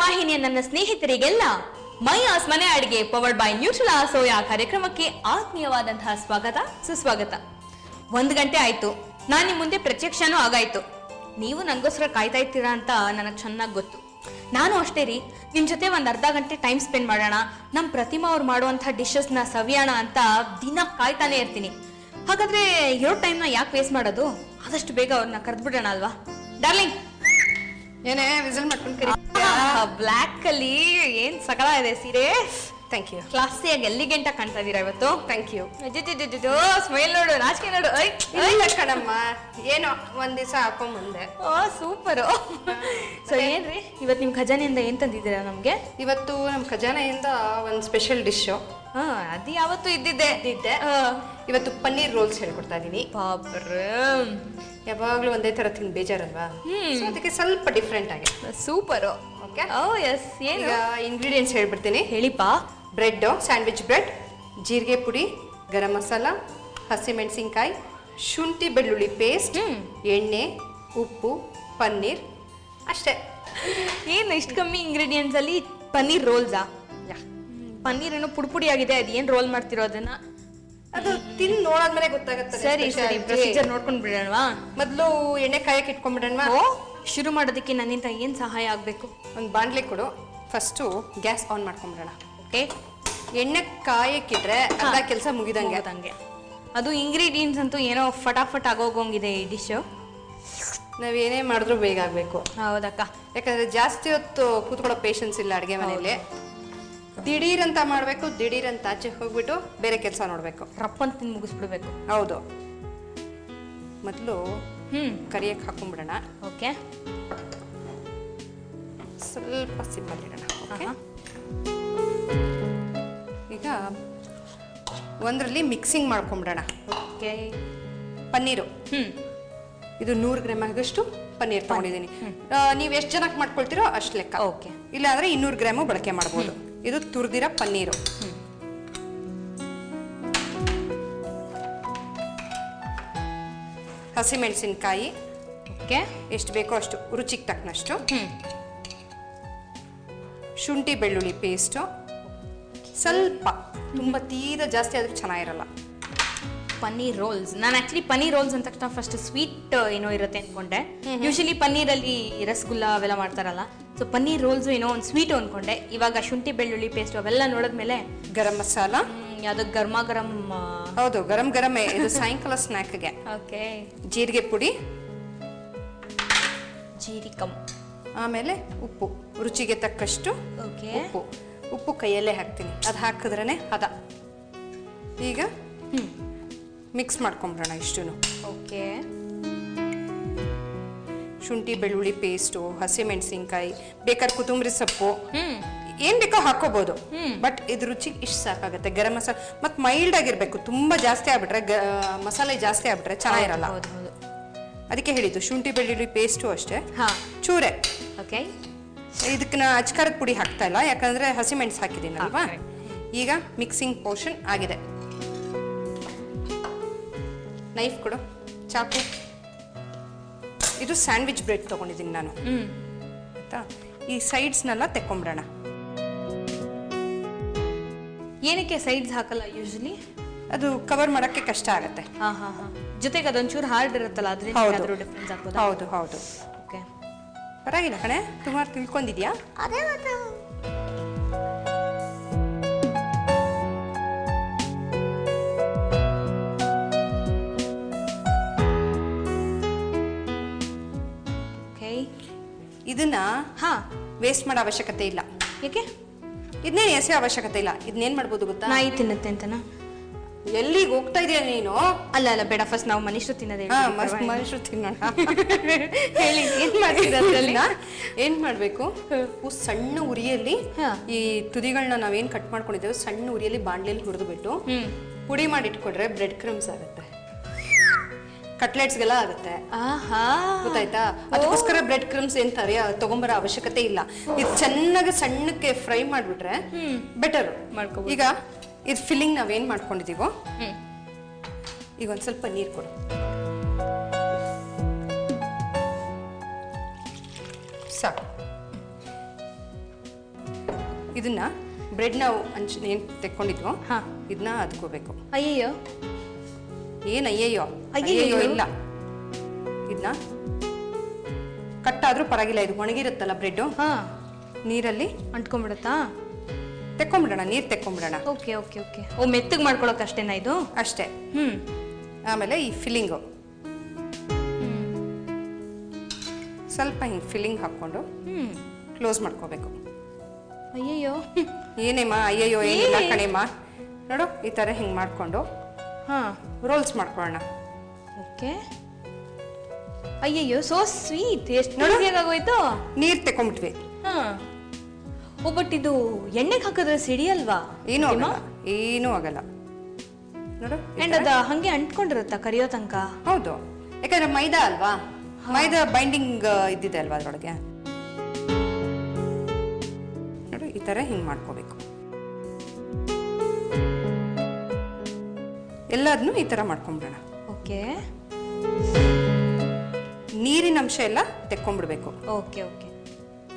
ವಾಹಿನಿಯ ನನ್ನ ಸ್ನೇಹಿತರಿಗೆಲ್ಲ ಮೈಯಾಸ್ ಮನೆ Adige powered by Nutrela soya ಕಾರ್ಯಕ್ರಮಕ್ಕೆ ಆತ್ಮೀಯವಾದಂತಹ ಸ್ವಾಗತ ಸುಸ್ವಾಗತ. 1 ಗಂಟೆ ಆಯ್ತು, ನಾನು ನಿಮ್ಮ ಮುಂದೆ ಪ್ರತ್ಯಕ್ಷನೂ ಆಗಾಯ್ತು. ನೀವು ನನಗೋಸ್ಕರ ಕಾಯ್ತಾ ಇರ್ತೀರಾ ಅಂತ ನನಗೆ ಚೆನ್ನಾಗಿ ಗೊತ್ತು. ನಾನು ಅಷ್ಟೇ ರೀ, ನಿಮ್ಮ ಜೊತೆ ಒಂದು ಅರ್ಧ ಗಂಟೆ ಟೈಮ್ ಸ್ಪೆಂಡ್ ಮಾಡೋಣ, ನಮ್ಮ ಪ್ರತಿಮಾ ಅವ್ರು ಮಾಡುವಂಥ ಡಿಶಸ್ನ ಸವಿಯೋಣ ಅಂತ ದಿನ ಕಾಯ್ತಾನೆ ಇರ್ತೀನಿ. ಹಾಗಾದ್ರೆ ಇರೋ ಟೈಮ್ನ ಯಾಕೆ ವೇಸ್ಟ್ ಮಾಡೋದು? ಆದಷ್ಟು ಬೇಗ ಅವ್ರನ್ನ ಕರೆದ್ಬಿಡೋಣ ಅಲ್ವಾ ಡಾರ್ಲಿಂಗ್? ಏನೇ ವಿಸಿಲ್ ಮಾಡ್ಕೊಂಡು ಕರಿ. ಬ್ಲ್ಯಾಕ್ ಅಲ್ಲಿ ಏನ್ ಸಕಲ ಇದೆ ಸೀರೆ. Thank you. ಕ್ಲಾಸಿಯಾಗಿ ಎಲ್ಲಿಗೆಂಟ ಕಾಣ್ತಾ ಇದೀರಾ ಇವತ್ತು. Thank you. ಸ್ಮೈಲ್ ನೋಡು, ನಾಚಿಕೆ ನೋಡು. ಇಲ್ಲ ಕಣಮ್ಮ, ಏನೋ ಒಂದ್ ದಿವಸ ಹಾಕೊಂಡ್ ಬಂದೆ. ಓ ಸೂಪರು. ಸೊ ಏನ್ರಿ ಇವತ್ತು ನಿಮ್ ಖಜಾನೆಯಿಂದ ಏನ್ ತಂದಿದ್ದೀರಾ ನಮ್ಗೆ? ಇವತ್ತು ನಮ್ ಖಜಾನೆಯಿಂದ ಒಂದ್ ಸ್ಪೆಷಲ್ ಡಿಶ್. ಅದು ಯಾವತ್ತು ಇದ್ದಿದ್ದೆ. ಇವತ್ತು ಪನ್ನೀರ್ ರೋಲ್ಸ್ ಹೇಳ್ಕೊಡ್ತಾ ಇದೀನಿ. ಯಾವಾಗ್ಲೂ ಒಂದೇ ತರ ತಿಂದು ಬೇಜಾರಲ್ವಾ, ಅದಕ್ಕೆ ಸ್ವಲ್ಪ ಡಿಫ್ರೆಂಟ್ ಆಗಿ. ಸೂಪರು. ಓಕೆ. ಎಸ್. ಈಗ ಇಂಗ್ರೀಡಿಯೆಂಟ್ಸ್ ಹೇಳ್ಬಿಡ್ತೀನಿ. ಹೇಳಿಪಾ. ಬ್ರೆಡ್, ಸ್ಯಾಂಡ್ವಿಚ್ ಬ್ರೆಡ್, ಜೀರಿಗೆ ಪುಡಿ, ಗರಂ ಮಸಾಲ, ಹಸಿಮೆಣಸಿನ್ಕಾಯಿ, ಶುಂಠಿ ಬೆಳ್ಳುಳ್ಳಿ ಪೇಸ್ಟ್, ಎಣ್ಣೆ, ಉಪ್ಪು, ಪನ್ನೀರ್, ಅಷ್ಟೇ. ಏನು ಇಷ್ಟು ಕಮ್ಮಿ ಇಂಗ್ರೀಡಿಯೆಂಟ್ಸ್ ಅಲ್ಲಿ ಪನ್ನೀರ್ ರೋಲ್ಸಾ? ಪನ್ನೀರ್ ಏನೋ ಪುಡಿ ಆಗಿದೆ, ಅದೇನು ರೋಲ್ ಮಾಡ್ತಿರೋ ಅದನ್ನ ಅದು ತಿಂದು ನೋಡಾದ್ಮೇಲೆ ಗೊತ್ತಾಗುತ್ತೆ. ಸರಿ ಸರಿ, ಪ್ರೊಸೀಜರ್ ನೋಡ್ಕೊಂಡು ಬಿಡೋಣವಾ? ಮೊದಲು ಎಣ್ಣೆ ಕಾಯಕ್ಕೆ ಇಟ್ಕೊಂಡ್ಬಿಡೋಣ. ಶುರು ಮಾಡೋದಕ್ಕೆ ನನ್ನಿಂದ ಏನು ಸಹಾಯ ಆಗಬೇಕು? ಒಂದು ಬಾಣಲೆ ಕೊಡು. ಫಸ್ಟು ಗ್ಯಾಸ್ ಆನ್ ಮಾಡ್ಕೊಂಡ್ಬಿಡೋಣ. ಓಕೆ. ಎಣ್ಣೆ ಕಾಯಕ್ಕಿಟ್ರೆ ಅರ್ಧ ಕೆಲಸ ಮುಗಿದಂಗೆ. ಅದು ಇಂಗ್ರೀಡಿಯೆಂಟ್ಸ್ ಅಂತೂ ಏನೋ ಫಟಾಫಟ್ ಆಗೋಗಂಗಿದೆ ಈ ಡಿಶ್. ನಾವೇನೇ ಮಾಡಿದ್ರು ಬೇಗ ಆಗಬೇಕು. ಹೌದಕ್ಕ. ಯಾಕಂದ್ರೆ ಜಾಸ್ತಿ ಹೊತ್ತು ಕೂತ್ಕೊಳ್ಳೋ ಪೇಷನ್ಸ್ ಇಲ್ಲ ಅಡುಗೆ ಮನೆಯಲ್ಲಿ. ದಿಢೀರಂತ ಮಾಡಬೇಕು, ದಿಢೀರಂತ ಆಚೆ ಹೋಗ್ಬಿಟ್ಟು ಬೇರೆ ಕೆಲಸ ನೋಡಬೇಕು. ರಪ್ಪಂತ ತಿಂದು ಮುಗಿಸ್ಬಿಡ್ಬೇಕು. ಹೌದು. ಮೊದಲು ಕರಿಯಕ್ಕೆ ಹಾಕೊಂಡ್ಬಿಡೋಣ. ಓಕೆ. ಸ್ವಲ್ಪ ಸಿಮ್ಮಲ್ಲಿ ಇಡೋಣ. ಓಕೆ. ಈಗ ಒಂದರಲ್ಲಿ ಮಿಕ್ಸಿಂಗ್ ಮಾಡ್ಕೊಂಬಿಡೋಣ. ಓಕೆ. ಪನ್ನೀರು ಇದು 100 ಗ್ರಾಮ್ ಆಗಷ್ಟು ಪನ್ನೀರ್ ತಗೊಂಡಿದ್ದೀನಿ. ನೀವು ಎಷ್ಟು ಜನಕ್ಕೆ ಮಾಡ್ಕೊಳ್ತೀರೋ ಅಷ್ಟು ಲೆಕ್ಕ. ಓಕೆ. ಇಲ್ಲ ಅಂದ್ರೆ 200 ಗ್ರಾಮು ಬಳಕೆ ಮಾಡ್ಬೋದು. ಇದು ತುರಿದಿರೋ ಪನ್ನೀರು. ಹಸಿಮೆಣಸಿನ್ಕಾಯಿ ಓಕೆ, ಎಷ್ಟು ಬೇಕೋ ಅಷ್ಟು, ರುಚಿಗೆ ತಕ್ಕನಷ್ಟು. ಶುಂಠಿ ಬೆಳ್ಳುಳ್ಳಿ ಪೇಸ್ಟು ಸ್ವಲ್ಪ, ತುಂಬ ತೀರಾ ಜಾಸ್ತಿ ಆದ್ರೂ ಚೆನ್ನಾಗಿರಲ್ಲ. ಪನ್ನೀರ್ ರೋಲ್ಸ್, ನಾನು ಆಕ್ಚುಲಿ ಪನ್ನೀರ್ ರೋಲ್ಸ್ ಅಂತ ತಕ್ಷಣ ಫಸ್ಟ್ ಸ್ವೀಟ್ ಏನೋ ಇರುತ್ತೆ ಅನ್ಕೊಂಡೆ. ಯೂಶಲಿ ಪನ್ನೀರಲ್ಲಿ ರಸಗುಲ್ಲ ಅವೆಲ್ಲ ಮಾಡ್ತಾರಲ್ಲ, ಸೊ ಪನ್ನೀರ್ ರೋಲ್ಸ್ ಏನೋ ಒಂದು ಸ್ವೀಟ್ ಅನ್ಕೊಂಡೆ. ಇವಾಗ ಶುಂಠಿ ಬೆಳ್ಳುಳ್ಳಿ ಪೇಸ್ಟ್ ಅವೆಲ್ಲ ನೋಡಿದ್ಮೇಲೆ ಗರಂ ಮಸಾಲ, ಯಾವ್ದು ಗರ್ಮ ಗರಂ. ಹೌದು, ಗರಂ ಗರಮೇ ಇದು ಸಾಯಂಕಾಲ ಸ್ನ್ಯಾಕ್ಗೆ. ಓಕೆ. ಜೀರಿಗೆ ಪುಡಿ, ಜೀರಿಕಂ, ಆಮೇಲೆ ಉಪ್ಪು ರುಚಿಗೆ ತಕ್ಕಷ್ಟು. ಓಕೆ. ಉಪ್ಪು ಕೈಯಲ್ಲೇ ಹಾಕ್ತೀನಿ, ಅದು ಹಾಕಿದ್ರೇ ಹದ. ಈಗ ಮಿಕ್ಸ್ ಮಾಡ್ಕೊಂಬಿಡೋಣ ಇಷ್ಟು. ಓಕೆ. ಶುಂಠಿ ಬೆಳ್ಳುಳ್ಳಿ ಪೇಸ್ಟು, ಹಸಿಮೆಣಸಿನ್ಕಾಯಿ, ಬೇಕಾದ್ರೆ ಕೊತ್ತಂಬರಿ ಸೊಪ್ಪು, ಏನ್ ಬೇಕೋ ಹಾಕೋಬಹುದು. ಬಟ್ ಇದು ರುಚಿಗೆ ಇಷ್ಟು ಸಾಕಾಗುತ್ತೆ. ಗರಂ ಮಸಾಲ ಮತ್ತೆ ಮೈಲ್ಡ್ ಆಗಿರ್ಬೇಕು, ತುಂಬಾ ಜಾಸ್ತಿ ಆಗ್ಬಿಟ್ರೆ ಮಸಾಲೆ ಜಾಸ್ತಿ ಆಗ್ಬಿಟ್ರೆ ಚೆನ್ನಾಗಿರಲ್ಲ. ಅದಕ್ಕೆ ಹೇಳಿದ್ದು ಶುಂಠಿ ಬೆಳ್ಳುಳ್ಳಿ ಪೇಸ್ಟು ಅಷ್ಟೇ, ಚೂರೆ. ಓಕೆ. ಇದಕ್ಕೆ ನಾ ಅಚ್ಕಾರದ ಪುಡಿ ಹಾಕ್ತಾ ಇಲ್ಲ, ಯಾಕಂದ್ರೆ ಹಸಿಮೆಣಸು ಹಾಕಿದ್ದೀನಲ್ವಾ. ಈಗ ಮಿಕ್ಸಿಂಗ್ ಪೋರ್ಷನ್ ಆಗಿದೆ. ನೈಫ್ ಕೊಡು, ಚಾಕು. ಇದು ಸ್ಯಾಂಡ್ವಿಚ್ ಬ್ರೆಡ್ ತಗೊಂಡಿದ್ದೀನಿ ನಾನು, ಆಯ್ತಾ. ಈ ಸೈಡ್ಸ್ನೆಲ್ಲ ತೆಕ್ಕೊಂಬಿಡೋಣ. ಏನಕ್ಕೆ ಸೈಡ್ಸ್ ಹಾಕಲ್ಲ ಯೂಶಲಿ? ಅದು ಕವರ್ ಮಾಡಕ್ಕೆ ಕಷ್ಟ ಆಗುತ್ತೆ. ಜೊತೆಗೆ ಅದೊಂಚೂರು ಹಾರ್ಡ್ ಇರುತ್ತಲ್ಲ, ಅದರಿಂದ ಡಿಫ್ರೆನ್ಸ್ ಆಗ್ಬೋದು. ಹೌದು ಹೌದು. ಓಕೆ, ಪರವಾಗಿಲ್ಲ ಕಣೆ, ಸುಮಾರು ತಿಳ್ಕೊಂಡಿದ್ಯಾ. ಅದೇ ಇದನ್ನ ವೇಸ್ಟ್ ಮಾಡೋ ಅವಶ್ಯಕತೆ ಇಲ್ಲ. ಯಾಕೆ? ಇದನ್ನೇನು ಎಸೆಯೋ ಅವಶ್ಯಕತೆ ಇಲ್ಲ. ಇದನ್ನೇನ್ ಮಾಡ್ಬೋದು ಗೊತ್ತಾ? ನಾಯಿ ತಿನ್ನುತ್ತೆ ಅಂತನಾ? ಎಲ್ಲಿಗೆ ಹೋಗ್ತಾ ಇದೀಯ ನೀನು? ಅಲ್ಲ ಅಲ್ಲ, ಬೇಡ, ಫಸ್ಟ್ ನಾವು ಮನುಷ್ಯರು ತಿನ್ನೋದೇ. ಮನುಷ್ಯರು ತಿನ್ನೋಣ. ಹೇಳಿ, ಏನ್ ಮಾಡ್ತೀರ ಅದ್ರಲ್ಲಿ? ಏನ್ ಮಾಡ್ಬೇಕು, ಸಣ್ಣ ಉರಿಯಲ್ಲಿ ಈ ತುದಿಗಳನ್ನ ನಾವೇನ್ ಕಟ್ ಮಾಡ್ಕೊಂಡಿದ್ದೇವೆ ಸಣ್ಣ ಉರಿಯಲ್ಲಿ ಬಾಣ್ಲಿಯಲ್ಲಿ ಹುರಿದು ಬಿಟ್ಟು ಪುಡಿ ಮಾಡಿ ಇಟ್ಕೊಂಡ್ರೆ ಬ್ರೆಡ್ ಕ್ರಮ್ಸ್ ಆಗುತ್ತೆ, ಕಟ್ಲೆಟ್ಸ್ಗೆಲ್ಲ ಆಗುತ್ತೆ. ಗೊತ್ತಾಯ್ತಾ? ಅದಕ್ಕೋಸ್ಕರ ಬ್ರೆಡ್ ಕ್ರಮ್ಸ್ ಎಂತಾರೆ ತಗೊಂಬರೋ ಅವಶ್ಯಕತೆ ಇಲ್ಲ. ಇದು ಚೆನ್ನಾಗಿ ಸಣ್ಣಕ್ಕೆ ಫ್ರೈ ಮಾಡ್ಬಿಟ್ರೆ ಬೆಟರ್. ಈಗ ಇದು ಫಿಲ್ಲಿಂಗ್ ನಾವೇನ್ ಮಾಡ್ಕೊಂಡಿದೀವೋ, ಈಗ ಒಂದ್ ಸ್ವಲ್ಪ ನೀರು ಕೊಡು. ಸಾಕು. ಇದನ್ನ ಬ್ರೆಡ್ ನಾವು ಏನ್ ತೆಕ್ಕೊಂಡಿದ್ವು ಹಾ. ಇದನ್ನ ಅದ್ಕೋಬೇಕು. ಅಯ್ಯಯ್ಯೋ ಏನ್ ಅಯ್ಯಯ್ಯೋ ಅಯ್ಯಯ್ಯೋ. ಅಯ್ಯಯ್ಯೋ ಇಲ್ಲ, ಇದನ್ನ ಕಟ್ಟಾದ್ರೂ ಪರವಾಗಿಲ್ಲ, ಇದು ಒಣಗಿರುತ್ತಲ್ಲ ಬ್ರೆಡ್, ಹಾ ನೀರಲ್ಲಿ ಅಂಟ್ಕೊಂಡ್ಬಿಡತ್ತಾ? ತೆಕ್ಕೊಂಬಿಡೋಣ, ನೀರ್ ತೆಕ್ಕೊಂಬಿಡೋಣ ಓಕೆ ಓಕೆ ಓಕೆ. ಓ ಮೆತ್ತಗ್ ಮಾಡ್ಕೊಳಕ್ ಅಷ್ಟೇನಾ ಇದು? ಅಷ್ಟೇ. ಹ್ಮ್ ಆಮೇಲೆ ಈ ಫಿಲ್ಲಿಂಗು ಸ್ವಲ್ಪ ಹಿಂಗೆ ಫಿಲ್ಲಿಂಗ್ ಹಾಕ್ಕೊಂಡು ಹ್ಮ್. ಕ್ಲೋಸ್ ಮಾಡ್ಕೋಬೇಕು. ಅಯ್ಯಯ್ಯೋ ಏನೇಮ್ಮ ಅಯ್ಯಯ್ಯೋ ಏನಿಲ್ಲ ಕಣೇಮ್ಮ, ನೋಡು ಈ ಥರ ಹಿಂಗೆ ಮಾಡಿಕೊಂಡು ಹಾ ರೋಲ್ಸ್ ಮಾಡ್ಕೊಳ್ಳೋಣ. ಓಕೆ. ಅಯ್ಯಯ್ಯೋ ಸೋ ಸ್ವೀಟ್, ಎಷ್ಟು ನೋಡು. ಈಸಿಯಾಗಿ ಆಗೋಯ್ತು. ನೀರು ತೆಕ್ಕೊಂಬಿಟ್ವಿ. ಹಾ ಓ ಬಟ್ ಇದು ಎಣ್ಣೆಗೆ ಹಾಕಿದ್ರೆ ಸಿಡಿಯಲ್ವಾ? ಏನೂ ಆಗಲ್ಲ, ಏನೂ ಆಗಲ್ಲ. ನೋಡು ಈ ಅಂಡ್ ಥರ. ಅದ ಹಂಗೆ ಅಂಟ್ಕೊಂಡಿರುತ್ತಾ ಕರಿಯೋ ತನಕ? ಹೌದು, ಯಾಕಂದ್ರೆ ಮೈದಾ ಅಲ್ವಾ, ಮೈದಾ ಬೈಂಡಿಂಗ್ ಇದ್ದಿದೆ ಅಲ್ವಾ ಅದ್ರೊಳಗೆ. ನೋಡು ಈ ಥರ ಹಿಂಗೆ ಮಾಡ್ಕೋಬೇಕು. ಎಲ್ಲದನ್ನೂ ಈ ಥರ ಮಾಡ್ಕೊಂಬಿಡೋಣ. ಓಕೆ ನೀರಿನ ಅಂಶ ಎಲ್ಲ ತೆಕ್ಕೊಂಡ್ಬಿಡ್ಬೇಕು. Okay okay.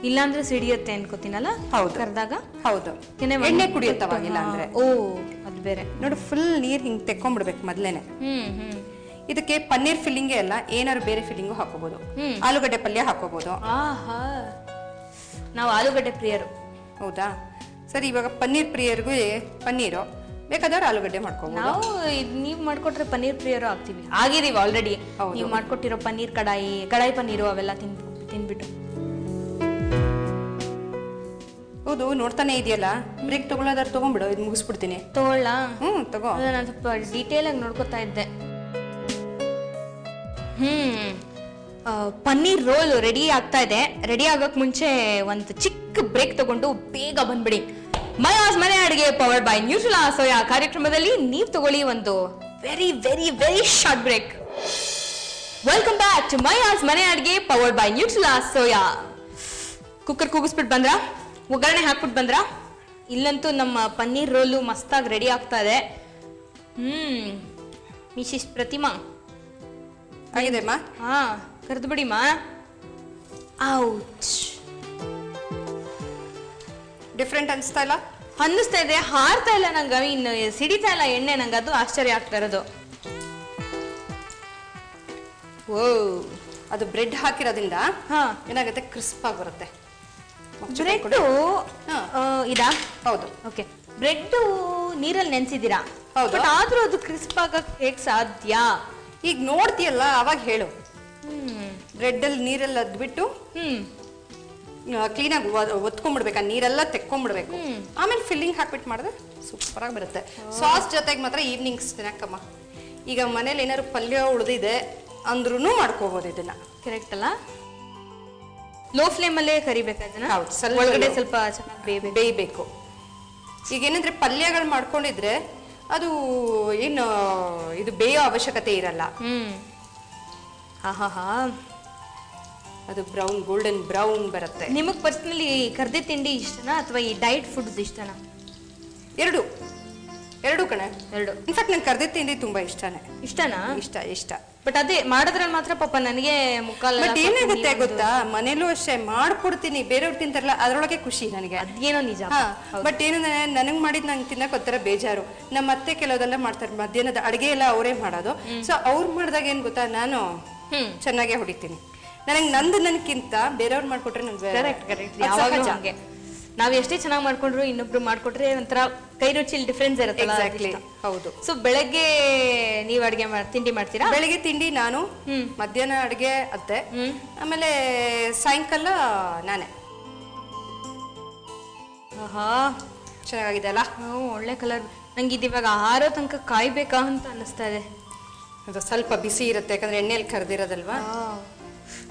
ಇಲ್ಲಾಂದ್ರೆ ಸಿಡಿಯುತ್ತೆ ಅನ್ಕೋತೀನಲ್ಲ ಹೌದು. ಕರ್ದಾಗ? ಹೌದು, ಕೆನೆ ಎಣ್ಣೆ ಕುಡಿಯುತ್ತವಾಗಿಲ್ಲ ಅಂದ್ರೆ. ಓ ಅದು ಬೇರೆ. ನೋಡು ಫುಲ್ ನೀರ್ ಹಿಂಗ್ ತೆಕ್ಕೊಂಡ್ಬಿಡ್ಬೇಕು ಮೊದ್ಲೇನೆ. ಹ್ಮ್. ಇದಕ್ಕೆ ಪನ್ನೀರ್ ಫಿಲ್ಲಿಂಗೇ ಅಲ್ಲ, ಏನಾದ್ರು ಬೇರೆ ಫಿಲ್ಲಿಂಗು ಹಾಕೋಬಹುದು. ಆಲೂಗಡ್ಡೆ ಪಲ್ಯ ಹಾಕೋಬಹುದು. ಆಹಾ ನಾವು ಆಲೂಗಡ್ಡೆ ಪ್ರಿಯರು. ಹೌದಾ, ಸರಿ. ಇವಾಗ ಪನ್ನೀರ್ ಪ್ರಿಯರ್ಗೂ ಪನ್ನೀರು, ಬೇಕಾದವ್ರು ಆಲೂಗಡ್ಡೆ ಮಾಡ್ಕೋಬಹುದು. ನಾವು ನೀವ್ ಮಾಡ್ಕೊಟ್ರೆ ಪನ್ನೀರ್ ಪ್ರಿಯರು ಆಗ್ತೀವಿ, ಆಗಿದೀವಿ ಆಲ್ರೆಡಿ. ಹೌದು. ನೀವು ಮಾಡ್ಕೊಟ್ಟಿರೋ ಪನ್ನೀರ್ ಕಡಾಯಿ ಪನ್ನೀರು ಅವೆಲ್ಲ ತಿನ್ಬಿಟ್ಟು. ಹೌದು, ನೋಡ್ತಾನೆ ಇದೆಯಲ್ಲ, ಬ್ರೇಕ್ ತಗೊಳ್ಳೋದಾರು ತಗೊಂಡ್ಬಿಡು, ಇದು ಮುಗಿಸ್ಬಿಡ್ತೀನಿ. ತಗೊಳ್ಳ? ತಗೋ. ನಾನು ಸ್ವಲ್ಪ ಡೀಟೇಲ್ ಆಗಿ ನೋಡ್ಕೊತಾ ಇದ್ದೆ. ಪನ್ನೀರ್ ರೋಲ್ ರೆಡಿ ಆಗ್ತಾ ಇದೆ. ರೆಡಿ ಆಗಕ್ ಮುಂಚೆ ಒಂದು ಚಿಕ್ಕ ಬ್ರೇಕ್ ತಗೊಂಡು ಬೇಗ ಬಂದ್ಬಿಡಿ. Maya's Mane Adige powered by Nutrela soya ಕಾರ್ಯಕ್ರಮದಲ್ಲಿ ನೀವು ತಗೊಳ್ಳಿ ಒಂದು very very very short break. Welcome back to Maiyas Mane Adige powered by Nutrela soya. Cooker ಕೂಗಿಸ್ಬಿಟ್ಟು ಬಂದ್ರ? ಒಗ್ಗರಣೆ ಹಾಕ್ಬಿಟ್ಟು ಬಂದ್ರ? ಇಲ್ಲಂತೂ ನಮ್ಮ ಪನ್ನೀರ್ ರೋಲು ಮಸ್ತಾಗಿ ರೆಡಿ ಆಗ್ತಾ ಇದೆ. ಮಿಸಿಸ್ ಪ್ರತಿಮಾ ಆಗಿದೆ ಅಮ್ಮ. ಹಾ ಕರೆದು ಬಿಡಿಮಾ. ಔಚ್, ಡಿಫ್ರೆಂಟ್ ಅನ್ಸ್ತಾ ಇಲ್ಲ? ಅನ್ನಿಸ್ತಾ ಇದೆ, ಹಾರ್ತಾ ಇಲ್ಲ ನಂಗೆ, ಇನ್ನು ಸಿಡಿತಾ ಇಲ್ಲ ಎಣ್ಣೆ. ನಂಗೆ ಅದು ಆಶ್ಚರ್ಯ ಆಗ್ತಾ ಇರೋದು. ಓ, ಅದು ಬ್ರೆಡ್ ಹಾಕಿರೋದ್ರಿಂದ ಹಾ ಏನಾಗುತ್ತೆ, ಕ್ರಿಸ್ಪ್ ಆಗಿ ಬರುತ್ತೆ. ಬ್ರೆಡ್ ಹಾ. ಇದಾ? ಹೌದು. ಓಕೆ. ಬ್ರೆಡ್ ನೀರಲ್ಲಿ ನೆನ್ಸಿದ್ದೀರಾ? ಹೌದು. ಬಟ್ ಆದ್ರೂ ಅದು ಕ್ರಿಸ್ಪ್ ಆಗಕ್ ಹೇಗ್ ಸಾಧ್ಯ? ಈಗ ನೋಡ್ತೀಯಲ್ಲ ಅವಾಗ ಹೇಳು. ಹ್ಮ್ ಬ್ರೆಡ್ ಅಲ್ಲಿ ನೀರೆಲ್ಲ ಅದ್ಬಿಟ್ಟು ಹ್ಮ್ ಕ್ಲೀನಾಗಿ ಒತ್ಕೊಂಡ್ಬಿಡ್ಬೇಕು, ಆ ನೀರೆಲ್ಲ ತೆಕ್ಕೊಂಡ್ಬಿಡ್ಬೇಕು. ಆಮೇಲೆ ಫಿಲ್ಲಿಂಗ್ ಹಾಕ್ಬಿಟ್ಟು ಮಾಡಿದ್ರೆ ಸೂಪರ್ ಆಗಿ ಬರುತ್ತೆ. ಸಾಸ್ ಜೊತೆಗೆ ಮಾತ್ರ ಈವ್ನಿಂಗ್ ಸ್ನ್ಯಾಕ್ ಅಮ್ಮ. ಈಗ ಮನೇಲಿ ಏನಾದ್ರು ಪಲ್ಯ ಉಳಿದಿದೆ ಅಂದ್ರೂ ಮಾಡ್ಕೋಬಹುದು ಇದನ್ನ. ಕರೆಕ್ಟ್ ಅಲ್ಲ? ಲೋ ಫ್ಲೇಮ್ ಅಲ್ಲೇ ಕರಿಬೇಕು ಅದನ್ನ. ಹೌದು, ಸ್ವಲ್ಪ ಒಳಗಡೆ low. ಸ್ವಲ್ಪ ಚೆನ್ನಾಗಿ ಬೇಯಬೇಕು. ಈಗ ಏನಂದ್ರೆ ಪಲ್ಯಗಳು ಮಾಡ್ಕೊಂಡಿದ್ರೆ ಅದು ಏನು ಇದು ಬೇಯೋ ಅವಶ್ಯಕತೆ ಇರಲ್ಲ. ಹಾ ಅದು ಬ್ರೌನ್, ಗೋಲ್ಡನ್ ಬ್ರೌನ್ ಬರುತ್ತೆ. ನಿಮಗ್ ಪರ್ಸನಲಿ ಕರ್ದೆ ತಿಂಡಿ ಇಷ್ಟನಾ ಅಥವಾ ಈ ಡೈಟ್ ಫುಡ್ ಇಷ್ಟನಾ? ಎರಡು ಕಣೆ. ಎರಡು. ಇನ್ಫ್ಯಾಕ್ಟ್ ನಂಗೆ ಕರ್ದೆ ತಿಂಡಿ ತುಂಬಾ ಇಷ್ಟನೇ. ಇಷ್ಟನಾ? ಇಷ್ಟ. ಬಟ್ ಅದೇ ಮಾಡೋದ್ರಲ್ಲಿ ಮಾತ್ರ ಪಾಪ ನನಗೆ ಮುಕ್ಕಾಲ. ಬಟ್ ಏನಾಗುತ್ತೆ ಗೊತ್ತಾ, ಮನೇಲೂ ಅಷ್ಟೇ ಮಾಡ್ಕೊಡ್ತೀನಿ, ಬೇರೆಯವ್ರು ತಿಂತಾರಲ್ಲ ಅದ್ರೊಳಗೆ ಖುಷಿ ನನಗೆ. ಅದೇನೋ ನಿಜ. ಬಟ್ ಏನು ನನಗೆ ಮಾಡಿದ್ ನಂಗೆ ತಿನ್ನಕ್ ಒಂಥರ ಬೇಜಾರು. ನಮ್ಮ ಅತ್ತೆ ಕೆಲವುದೆಲ್ಲ ಮಾಡ್ತಾರೆ, ಮಧ್ಯಾಹ್ನದ ಅಡಿಗೆ ಎಲ್ಲ ಅವರೇ ಮಾಡೋದು. ಸೊ ಅವ್ರು ಮಾಡಿದಾಗ ಏನ್ ಗೊತ್ತಾ, ನಾನು ಚೆನ್ನಾಗೇ ಹೊಡಿತೀನಿ. ನನಗೆ ನನ್ಕಿಂತ ಬೇರೆಯವ್ರು ಮಾಡ್ಕೊಟ್ರೆ ನಂಗೆ ಕರೆಕ್ಟ್. ಯಾವಾಗಲೂ ಹಂಗೆ ನಾವ್ ಎಷ್ಟೇ ಚೆನ್ನಾಗಿ ಮಾಡ್ಕೊಂಡ್ರು ಇನ್ನೊಬ್ರು ಮಾಡ್ಕೊಟ್ರೆ ಒಂಥರ ಕೈ ರುಚಿಲಿ ಡಿಫ್ರೆನ್ಸ್ ಇರುತ್ತಲ್ಲ. ಎಕ್ಸಾಕ್ಟ್ಲಿ, ಹೌದು. ಸೊ ಬೆಳಗ್ಗೆ ನೀವ್ ಅಡಿಗೆ ತಿಂಡಿ ಮಾಡ್ತೀರಾ? ಬೆಳಿಗ್ಗೆ ತಿಂಡಿ ನಾನು, ಮಧ್ಯಾಹ್ನ ಅಡಿಗೆ ಅತ್ತೆ, ಆಮೇಲೆ ಸಾಯಂಕಾಲ ನಾನೇ. ಆಹಾ ಚೆನ್ನಾಗಿದೆ ಅಲ್ಲ? ಒಳ್ಳೆ ಕಲರ್. ನಂಗೆ ಇದು ಇವಾಗ ಆರೋ ತನಕ ಕಾಯ್ಬೇಕಾ ಅಂತ ಅನ್ನಿಸ್ತಾ ಇದೆ. ಅದು ಸ್ವಲ್ಪ ಬಿಸಿ ಇರುತ್ತೆ, ಯಾಕಂದ್ರೆ ಎಣ್ಣೆಯಲ್ಲಿ ಕರೆದಿರೋದಲ್ವಾ.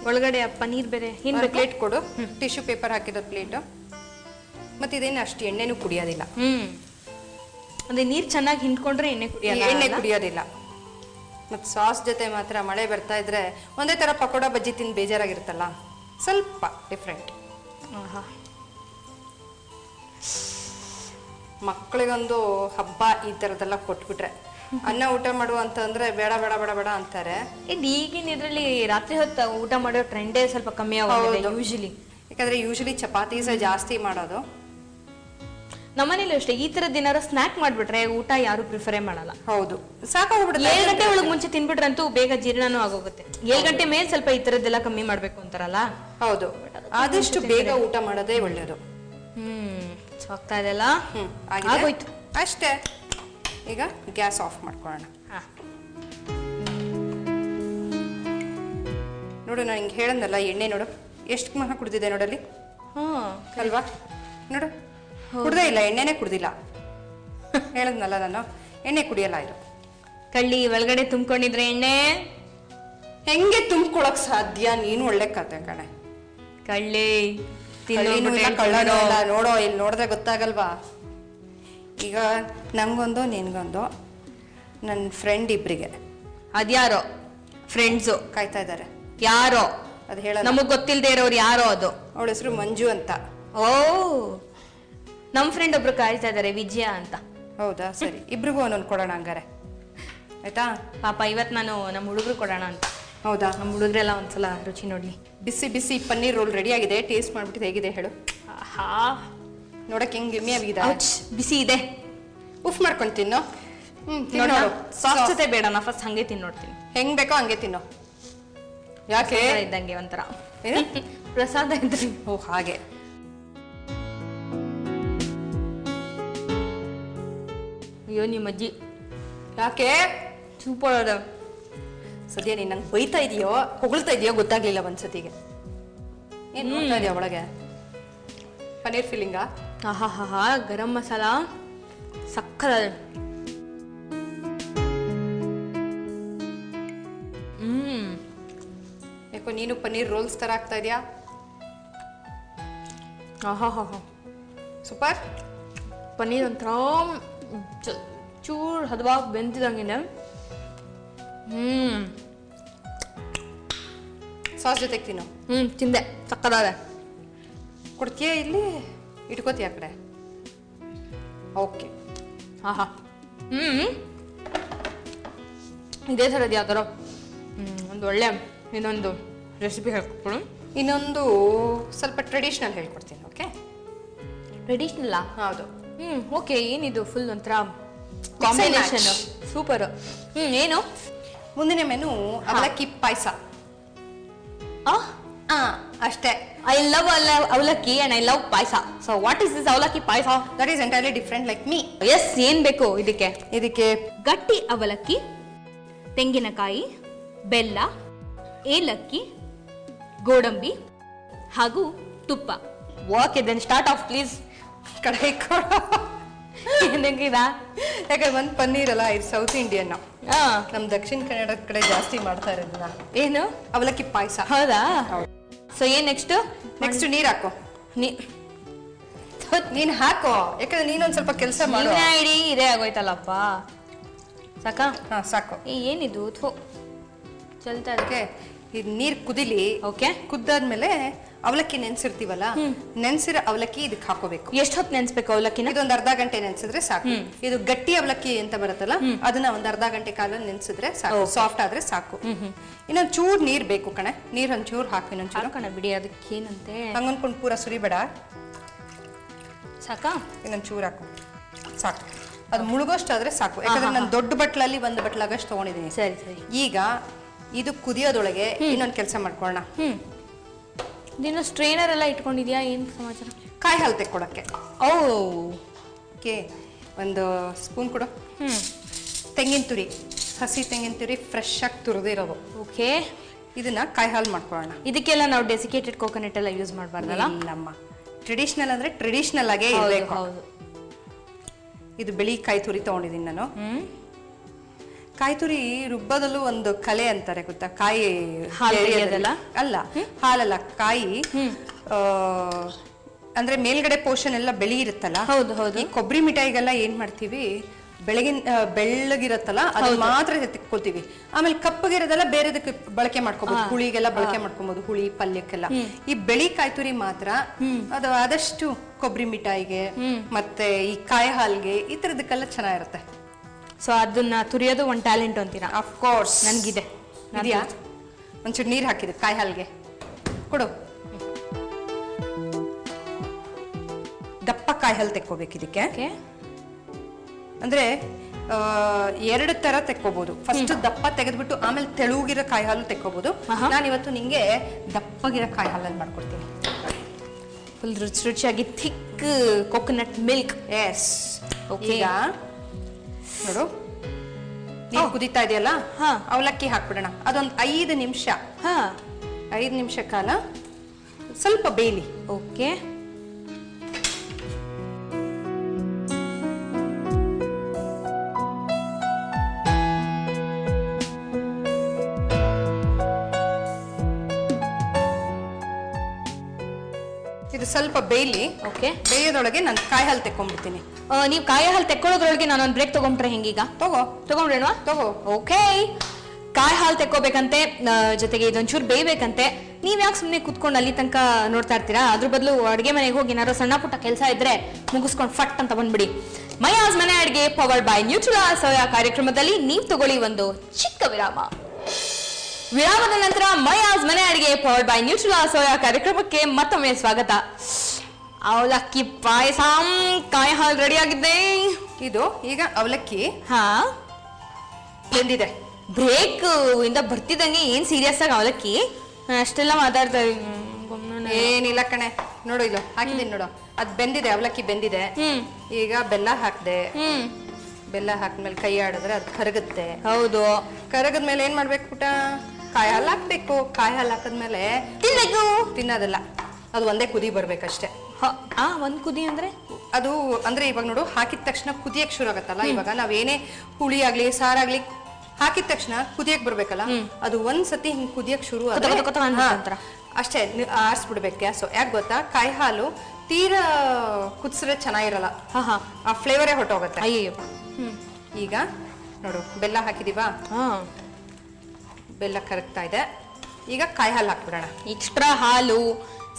ಒಳಗಡೆ ಪನ್ನೀರ್ ಬೇರೆ. ಪ್ಲೇಟ್ ಕೊಡು, ಟಿಶ್ಯೂ ಪೇಪರ್ ಹಾಕಿದ ಪ್ಲೇಟ್. ಮತ್ತೆ ಇದೇನು ಅಷ್ಟು ಎಣ್ಣೆನೂ ಕುಡಿಯೋದಿಲ್ಲ. ಅದೇ ನೀರ್ ಚೆನ್ನಾಗಿ ಹಿಂಡ್ಕೊಂಡ್ರೆ ಎಣ್ಣೆ ಕುಡಿಯೋದಿಲ್ಲ. ಮತ್ತೆ ಸಾಸ್ ಜೊತೆ ಮಾತ್ರ ಮಳೆ ಬರ್ತಾ ಇದ್ರೆ ಒಂದೇ ತರ ಪಕೋಡ ಬಜ್ಜಿ ತಿಂದು ಬೇಜಾರಾಗಿರುತ್ತಲ್ಲ, ಸ್ವಲ್ಪ ಡಿಫ್ರೆಂಟ್. ಮಕ್ಕಳಿಗೊಂದು ಹಬ್ಬ ಈ ತರದೆಲ್ಲ ಕೊಟ್ಬಿಟ್ರೆ, ಅನ್ನ ಊಟ ಮಾಡು ಅಂತಂದ್ರೆ ಬೇಡ ಬೇಡ ಬೇಡ ಬೇಡ ಅಂತಾರೆ. ಈಗಿನ ಇದ್ರಲ್ಲಿ ರಾತ್ರಿ ಹೊತ್ತು ಊಟ ಮಾಡೋ ಟ್ರೆಂಡೇ ಸ್ವಲ್ಪ ಕಮ್ಮಿ ಆಗೋದು ಯೂಶಲಿ. ಯಾಕಂದ್ರೆ ಯೂಶಲಿ ಚಪಾತೀಸ ಜಾಸ್ತಿ ಮಾಡೋದು. ನಮ್ಮನೇಲಿ ಅಷ್ಟೇ ಈ ತರದ್ ಏನಾರು ಸ್ನಾಕ್ ಮಾಡ್ಬಿಟ್ರೆ ಊಟ ಯಾರು ಪ್ರಿಫರೇ ಮಾಡಲ್ಲ. ಹೌದು, ಸಾಕಾಗ್ಬಿಡುತ್ತೆ. 7 ಗಂಟೆ ಒಳಗೆ ಮುಂಚೆ ತಿನ್ಬಿಟ್ರಂತೂ ಬೇಗ ಜೀರ್ಣನೂ ಆಗೋಗುತ್ತೆ. 7 ಗಂಟೆ ಮೇಲೆ ಸ್ವಲ್ಪ ಈ ತರದ್ದೆಲ್ಲ ಕಮ್ಮಿ ಮಾಡ್ಬೇಕು ಅಂತಾರಲ್ಲ. ಹೌದು, ಆದಷ್ಟು ಬೇಗ ಊಟ ಮಾಡೋದೇ ಒಳ್ಳೇದು. ಆಗ್ತಾ ಇದೆಲ್ಲ ಆಗೋಯ್ತು ಅಷ್ಟೇ. ಈಗ ಗ್ಯಾಸ್ ಆಫ್ ಮಾಡ್ಕೊಳ್ಳೋಣ. ನೋಡು, ನಾನು ಹಿಂಗೆ ಹೇಳಂದಲ್ಲ, ಎಣ್ಣೆ ನೋಡು ಎಷ್ಟು ಮಹ ಕುಡ್ದಿದೆ ನೋಡಲ್ಲಿ. ಅಲ್ವಾ, ನೋಡು ಕುಡ್ದೇ ಇಲ್ಲ, ಎಣ್ಣೆನೇ ಕುಡ್ದಿಲ್ಲ. ಹೇಳದ್ನಲ್ಲ ನಾನು, ಎಣ್ಣೆ ಕುಡಿಯಲ್ಲ. ಇದು ಕಳ್ಳಿ ಒಳಗಡೆ ತುಂಬ್ಕೊಂಡಿದ್ರೆ ಎಣ್ಣೆ ಹೆಂಗೆ ತುಂಬ್ಕೊಳಕ್ ಸಾಧ್ಯ? ನೀನು ಒಳ್ಳೆ ಕತೆ ಕಣೆ. ಕಳ್ಳಿ ಕಳ್ಳನೂ ಇಲ್ಲ. ನೋಡೋ, ಇಲ್ಲಿ ನೋಡಿದ್ರೆ ಗೊತ್ತಾಗಲ್ವಾ? ಈಗ ನಂಗೊಂದು ನಿನ್ಗೊಂದು, ನನ್ನ ಫ್ರೆಂಡ್ ಇಬ್ರಿಗೆ. ಅದ್ಯಾರೋ ಫ್ರೆಂಡ್ಸು ಕಾಯ್ತಾ ಇದ್ದಾರೆ. ಯಾರೋ ಅದು ಹೇಳ, ನಮಗ್ ಗೊತ್ತಿಲ್ದೇ ಇರೋರು ಯಾರೋ. ಅದು ಅವಳ ಹೆಸರು ಮಂಜು ಅಂತ. ಓ, ನಮ್ ಫ್ರೆಂಡ್ ಒಬ್ರು ಕಾಯ್ತಾ ಇದಾರೆ, ವಿಜಯ ಅಂತ. ಹೌದಾ, ಸರಿ, ಇಬ್ರಿಗೂ ಒಂದೊಂದು ಕೊಡೋಣ ಹಂಗಾರೆ, ಆಯ್ತಾ? ಪಾಪ ಇವತ್ ನಾನು ನಮ್ಮ ಹುಡುಗರು ಕೊಡೋಣ ಅಂತ. ಹೌದಾ, ನಮ್ಮ ಹುಡುಗ್ರೆಲ್ಲ ಒಂದ್ಸಲ ರುಚಿ ನೋಡ್ಲಿ. ಬಿಸಿ ಬಿಸಿ ಪನ್ನೀರ್ ರೋಲ್ ರೆಡಿ ಆಗಿದೆ. ಟೇಸ್ಟ್ ಮಾಡ್ಬಿಟ್ಟು ಹೇಗಿದೆ ಹೇಳು. ನೋಡಕ್ ಹೆಂಗ್ ಎಮ್ಮೆ ಆಗಿದೆ. ಬಿಸಿ ಇದೆ, ಉಫ್ ಮಾಡ್ಕೊಂಡು ತಿನ್ನು. ಸಾಸ್ ಜೊತೆ ಬೇಡ, ನಾ ಫಸ್ಟ್ ಹಂಗೆ ತಿನ್ ನೋಡ್ತೀನಿ. ಹೆಂಗ್ ಬೇಕೋ ಹಂಗೆ ತಿನ್ನು. ಯಾಕೆ ಇದ್ದಂಗೆ ಒಂಥರ ಪ್ರಸಾದ ಇದ್ದಂಗೆ. ಓ ಹಾಗೆ. ಅಯ್ಯೋ ನಿಮ್ಮ ಅಜ್ಜಿ ಯಾಕೆ ಸೂಪರ್ ಅದ. ಸದ್ಯ ನೀನ್ ನಂಗೆ ಬೈತಾ ಇದೆಯೋ ಹೊಗಳ್ತಾ ಇದೆಯೋ ಗೊತ್ತಾಗ್ಲಿಲ್ಲ ಒಂದ್ಸತಿಗೆ. ಏನ್ ನೋಡ್ತಾ ಇದೆಯಾ ಒಳಗೆ? ಪನ್ನೀರ್ ಫಿಲ್ಲಿಂಗಾ? ಆಹಾ, ಗರಂ ಮಸಾಲ ಸಕ್ಕದ. ಯಾಕೋ ನೀನು ಪನ್ನೀರ್ ರೋಲ್ಸ್ ತರ ಆಗ್ತಾ ಇದೆಯಾ? ಆಹಾ, ಸೂಪರ್. ಪನ್ನೀರ್ ಒಂಥರ ಚೂರ್ ಹದವಾಗಿ ಬೆಂತಿದಂಗಿದೆ. ಸಾಸ್ ಜೊತೆಗೆ ತಿನ್ನು. ತಿಂದೆ, ಸಕ್ಕದಾದ. ಕೊಡ್ತೀಯ ಇಲ್ಲಿ? ಇಟ್ಕೋತೀಯ ಆ ಕಡೆ? ಓಕೆ. ಆಹಾ, ಇದೇ ಥರದ್ದು ಯಾವ್ದಾರ ಒಂದು ಒಳ್ಳೆ ಇನ್ನೊಂದು ರೆಸಿಪಿ ಹೇಳ್ಕೊಡು. ಇನ್ನೊಂದು ಸ್ವಲ್ಪ ಟ್ರೆಡಿಷ್ನಲ್ ಹೇಳ್ಕೊಡ್ತೀನಿ. ಓಕೆ, ಟ್ರೆಡಿಷ್ನಲ್ಲಾ? ಹೌದು. ಓಕೆ. ಏನಿದು ಫುಲ್ ಒಂಥರ ಕಾಂಬಿನೇಷನ್ ಸೂಪರ್. ಏನು ಮುಂದಿನ ಮೆನು? ಅವಲಕ್ಕಿ ಪಾಯಸ. ಅಷ್ಟೇ. I love avalakki and I love payasa. So what is this avalakki payasa? That is entirely different like me. Yes, ಏನ್ ಬೇಕು ಇದಕ್ಕೆ? ಇದಕ್ಕೆ ಗಟ್ಟಿ ಅವಲಕ್ಕಿ, ತೆಂಗಿನಕಾಯಿ, ಬೆಲ್ಲ, ಏಲಕ್ಕಿ, ಗೋಡಂಬಿ ಹಾಗೂ ತುಪ್ಪ. Okay, then start off please. ಕಡೆ ಯಾಕಂದ್ರೆ ಒಂದ್ ಪನ್ನೀರ್ ಅಲ್ಲ, ಇದು ಸೌತ್ ಇಂಡಿಯನ್. ನಮ್ ದಕ್ಷಿಣ ಕನ್ನಡದ ಕಡೆ ಜಾಸ್ತಿ ಮಾಡ್ತಾ ಇರೋದನ್ನ. ಏನು? ಅವಲಕ್ಕಿ ಪಾಯಸ. ಹೌದಾ? ಸೊ ಏನ್ ನೆಕ್ಸ್ಟ್? ನೀರ್ ಹಾಕೋ. ನೀನ್ ಹಾಕೋ, ಯಾಕಂದ್ರೆ ನೀನೊಂದ್ ಸ್ವಲ್ಪ ಕೆಲಸ ಮಾಡೋ. ಇಡೀ ಇದೇ ಆಗೋಯ್ತಲ್ಲಪ್ಪ. ಸಾಕಾ? ಸಾಕು. ಏನಿದು ಚಲ್ತಾ ಅದಕ್ಕೆ ಇದು ನೀರ್ ಕುದಿಲಿ. ಓಕೆ, ಕುದ್ದಾದ್ಮೇಲೆ ಅವಲಕ್ಕಿ ನೆನ್ಸಿರ್ತೀವಲ್ಲ, ನೆನ್ಸಿರೋ ಅವಲಕ್ಕಿ ಇದಕ್ಕೆ ಹಾಕೋಬೇಕು. ಎಷ್ಟು ಹೊತ್ತು ನೆನ್ಸ್ಬೇಕು ಅವಲಕ್ಕಿನ? ಇದೊಂದ್ ಅರ್ಧ ಗಂಟೆ ನೆನ್ಸಿದ್ರೆ ಸಾಕು. ಇದು ಗಟ್ಟಿ ಅವಲಕ್ಕಿ ಅಂತ ಬರುತ್ತಲ್ಲ, ಅದನ್ನ ಒಂದ್ ಅರ್ಧ ಗಂಟೆ ಕಾಲ ನೆನ್ಸಿದ್ರೆ ಸಾಕು. ಸಾಫ್ಟ್ ಆದ್ರೆ ಸಾಕು. ಇನ್ನೊಂದ್ ಚೂರ್ ನೀರ್ ಬೇಕು ಕಣೆ. ನೀರ್ ಒಂದ್ ಚೂರ್ ಹಾಕಿ, ಇನ್ನೊಂದ್ ಕಣ ಬಿಡಿ, ಅದಕ್ಕೆ ಏನಂತೆ ಹಂಗನ್ಕೊಂಡ್ ಪೂರ ಸುರಿಬೇಡ. ಸಾಕಾ? ಇನ್ನೊಂದ್ ಚೂರ್ ಹಾಕು, ಸಾಕು. ಅದು ಮುಳುಗೋಷ್ಟಾದ್ರೆ ಸಾಕು. ಯಾಕಂದ್ರೆ ನಾನು ದೊಡ್ಡ ಬಟ್ಲಲ್ಲಿ ಒಂದು ಬಟ್ಲಾಗಷ್ಟು ತಗೊಂಡಿದ್ದೀನಿ. ಸರಿ ಸರಿ. ಈಗ ಇದು ಕುದಿಯೋದೊಳಗೆ ಇನ್ನೊಂದು ಕೆಲಸ ಮಾಡ್ಕೊಳ್ಳೋಣ. ನೀನು ಸ್ಟ್ರೈನರ್ ಎಲ್ಲ ಇಟ್ಕೊಂಡಿದ್ಯಾ? ಏನು ಸಮಾಚಾರ? ಕಾಯಿ ಹಾಲು ತೆಕ್ಕೊಳಕ್ಕೆ. ಓಕೆ, ಒಂದು ಸ್ಪೂನ್ ಕೊಡು. ತೆಂಗಿನ ತುರಿ, ಹಸಿ ತೆಂಗಿನ ತುರಿ ಫ್ರೆಶ್ ಆಗಿ ತುರಿದಿರೋದು. ಓಕೆ, ಇದನ್ನ ಕಾಯಿ ಹಾಲು ಮಾಡ್ಕೊಳ್ಳೋಣ. ಇದಕ್ಕೆಲ್ಲ ನಾವು ಡೆಸಿಕೇಟೆಡ್ ಕೋಕೋನಟ್ ಎಲ್ಲ ಯೂಸ್ ಮಾಡಬಾರ್ದಲ್ಲ? ಇಲ್ಲಮ್ಮ, ಟ್ರೆಡಿಷನಲ್ ಅಂದ್ರೆ ಟ್ರೆಡಿಷನಲ್ ಆಗೇ ಇರಬೇಕು. ಹೌದು. ಇದು ಬಿಳಿ ಕಾಯಿ ತುರಿ ತಗೊಂಡಿದ್ದೀನಿ ನಾನು. ಕಾಯಿ ತುರಿ ರುಬ್ಬದಲ್ಲೂ ಒಂದು ಕಲೆ ಅಂತಾರೆ ಗೊತ್ತಾ? ಕಾಯಿ ಅಲ್ಲ, ಹಾಲಲ್ಲ, ಕಾಯಿ ಅಂದ್ರೆ ಮೇಲ್ಗಡೆ ಪೋರ್ಷನ್ ಎಲ್ಲ ಬೆಳಿ ಇರುತ್ತಲ್ಲ. ಹೌದು ಹೌದು. ಈ ಕೊಬ್ಬರಿ ಮಿಠಾಯಿಗೆಲ್ಲ ಏನ್ ಮಾಡ್ತೀವಿ, ಬೆಳ್ಳಗಿರತ್ತಲ್ಲ ಅದು ಮಾತ್ರ ತೆಕ್ಕೊಳ್ತೀವಿ. ಆಮೇಲೆ ಕಪ್ಪಗಿರೋದೆಲ್ಲ ಬೇರೆದಕ್ಕೆ ಬಳಕೆ ಮಾಡ್ಕೋಬಹುದು. ಹುಳಿಗೆಲ್ಲ ಬಳಕೆ ಮಾಡ್ಕೊಬಹುದು, ಹುಳಿ ಪಲ್ಯಕ್ಕೆಲ್ಲ. ಈ ಬೆಳಿ ಕಾಯಿ ತುರಿ ಮಾತ್ರ ಅದು ಆದಷ್ಟು ಕೊಬ್ಬರಿ ಮಿಠಾಯಿಗೆ ಮತ್ತೆ ಈ ಕಾಯಿ ಹಾಲ್ಗೆ ಈ ತರದಕ್ಕೆಲ್ಲ ಚೆನ್ನಾಗಿರುತ್ತೆ. ಸೊ ಅದನ್ನ ತುರಿಯೋದು ಒಂದು ಟ್ಯಾಲೆಂಟ್ ಅಂತೀರಾ? ಆಫ್ ಕೋರ್ಸ್ ನನ್ಗಿದೆ. ಇದೆಯಾ? ಒಂಚೂರು ನೀರು ಹಾಕಿದೆ ಕಾಯಿ ಹಾಲ್ಗೆ ಕೊಡು. ದಪ್ಪ ಕಾಯಿ ಹಾಲು ತೆಕ್ಕೋಬೇಕು ಇದಕ್ಕೆ. ಓಕೆ. ಅಂದ್ರೆ 2 ತರ ತೆಕ್ಕೋಬಹುದು. ಫಸ್ಟ್ ದಪ್ಪ ತೆಗೆದ್ಬಿಟ್ಟು ಆಮೇಲೆ ತೆಳುಗಿರೋ ಕಾಯಿ ಹಾಲು ತೆಕ್ಕೋಬಹುದು. ನಾನು ಇವತ್ತು ನಿಂಗೆ ದಪ್ಪಗಿರೋ ಕಾಯಿ ಹಾಲಲ್ಲಿ ಮಾಡ್ಕೊಡ್ತೀನಿ. ಫುಲ್ ರುಚಿಯಾಗಿ ಥಿಕ್ ಕೊಕೊನಟ್ ಮಿಲ್ಕ್. ಎಸ್. ಈಗ ನೋಡು, ನೀರು ಕುದೀತಾ ಇದೆಯಲ್ಲ, ಅವಲಕ್ಕಿ ಹಾಕ್ಬಿಡೋಣ. ಅದೊಂದು 5 ನಿಮಿಷ, 5 ನಿಮಿಷ ಕಾಲ ಸ್ವಲ್ಪ ಬೇಯಲಿ. ಓಕೆ. ಇದು ಸ್ವಲ್ಪ ಬೇಯಲಿ. ಓಕೆ. ಬೇಯೋದ್ರೊಳಗೆ ನಾನು ಕಾಯಿ ಹಾಲು ತೆಕ್ಕೊಂಡ್ಬಿಡ್ತೀನಿ. ನೀವು ಕಾಯಿ ಹಾಲು ತೆಕ್ಕೊಳ್ಳೋದ್ರೊಳಗೆ ನಾನೊಂದು ಬ್ರೇಕ್ ತಗೊಂಡ್ರೆ ಹೆಂಗೀಗ? ತಗೊಂಡ್ರೇಣ್ವಾ? ತಗೋ. ಓಕೆ. ಕಾಯಿ ಹಾಲು ತೆಕ್ಕೋಬೇಕಂತೆ, ಜೊತೆಗೆ ಇದೊಂಚೂರು ಬೇಯಬೇಕಂತೆ. ನೀವ್ ಯಾಕೆ ಸುಮ್ಮನೆ ಕುತ್ಕೊಂಡು ಅಲ್ಲಿ ತನಕ ನೋಡ್ತಾ ಇರ್ತೀರಾ? ಅದ್ರ ಬದಲು ಅಡುಗೆ ಮನೆಗೆ ಹೋಗಿ ಏನಾದ್ರು ಸಣ್ಣ ಪುಟ್ಟ ಕೆಲಸ ಇದ್ರೆ ಮುಗಿಸ್ಕೊಂಡು ಫಟ್ ಅಂತ ಬಂದ್ಬಿಡಿ. ಮಯಾಸ್ ಮನೆ ಅಡುಗೆ ಪವರ್ಡ್ ಬೈ ನ್ಯೂಟ್ರೆಲಾ ಸೋಯಾ ಕಾರ್ಯಕ್ರಮದಲ್ಲಿ ನೀವು ತಗೊಳ್ಳಿ ಒಂದು ಚಿಕ್ಕ ವಿರಾಮ. ವಿರಾಮದ ನಂತರ ಮಯಾಸ್ ಮನೆ ಅಡುಗೆ ಪವರ್ಡ್ ಬೈ ನ್ಯೂಟ್ರೆಲಾ ಸೋಯಾ ಕಾರ್ಯಕ್ರಮಕ್ಕೆ ಮತ್ತೊಮ್ಮೆ ಸ್ವಾಗತ. ಅವಲಕ್ಕಿ ಪಾಯಸ, ಕಾಯಿ ಹಾಲು ರೆಡಿ ಆಗಿದ್ದೆ. ಇದು ಈಗ ಅವಲಕ್ಕಿ ಬೆಂದಿದೆ. ಬ್ರೇಕ್ ಇಂದ ಬರ್ತಿದ್ದಂಗೆ ಏನ್ ಸೀರಿಯಸ್ ಆಗಿ ಅವಲಕ್ಕಿ ಅಷ್ಟೆಲ್ಲ ಮಾತಾಡ್ತಾ ಏನಿಲ್ಲ ಕಣೆ. ನೋಡು ಇದು ಹಾಕಿದೀನಿ ನೋಡು, ಅದ್ ಬೆಂದಿದೆ, ಅವಲಕ್ಕಿ ಬೆಂದಿದೆ. ಈಗ ಬೆಲ್ಲ ಹಾಕ್ದೆ. ಬೆಲ್ಲ ಹಾಕ್ಮೇಲೆ ಕೈ ಆಡಿದ್ರೆ ಅದು ಕರಗುತ್ತೆ. ಹೌದು. ಕರಗದ್ಮೇಲೆ ಏನ್ ಮಾಡ್ಬೇಕು ಪುಟ? ಕಾಯಿ ಹಾಲು ಹಾಕ್ಬೇಕು. ಕಾಯಿ ಹಾಲು ಹಾಕದ್ಮೇಲೆ ತಿನ್ನೋದಲ್ಲ, ಅದು ಒಂದೇ ಕುದಿ ಬರ್ಬೇಕಷ್ಟೇ. ಒಂದ್ ಕುದಿ ಅಂದ್ರೆ ಅದು ಅಂದ್ರೆ ಇವಾಗ ನೋಡು, ಹಾಕಿದ ತಕ್ಷಣ ಕುದಿಯಕ್ ಶುರು ಆಗತ್ತಲ್ಲ. ಇವಾಗ ನಾವೇನೇ ಹುಳಿ ಆಗ್ಲಿ ಸಾರಾಗ್ಲಿ ಹಾಕಿದ ತಕ್ಷಣ ಕುದಿಯಕ್ ಬರ್ಬೇಕಲ್ಲ, ಅದು ಒಂದ್ಸತಿ ಹಿಂಗ್ ಕುದಿಯಕ್ ಶುರು ಅಷ್ಟೇ ಆರಿಸ್ಬಿಡ್ಬೇಕು ಗ್ಯಾಸು. ಯಾಕೆ ಗೊತ್ತಾ? ಕಾಯಿ ಹಾಲು ತೀರಾ ಕುದಿಸ್ರೆ ಚೆನ್ನಾಗಿರಲ್ಲ, ಆ ಫ್ಲೇವರೇ ಹೊಟ್ಟೋಗುತ್ತೆ. ಈಗ ನೋಡು, ಬೆಲ್ಲ ಹಾಕಿದೀವಾ? ಬೆಲ್ಲ ಕರಗ್ತಾ ಇದೆ. ಈಗ ಕಾಯಿ ಹಾಲು ಹಾಕ್ಬಿಡೋಣ. ಎಕ್ಸ್ಟ್ರಾ ಹಾಲು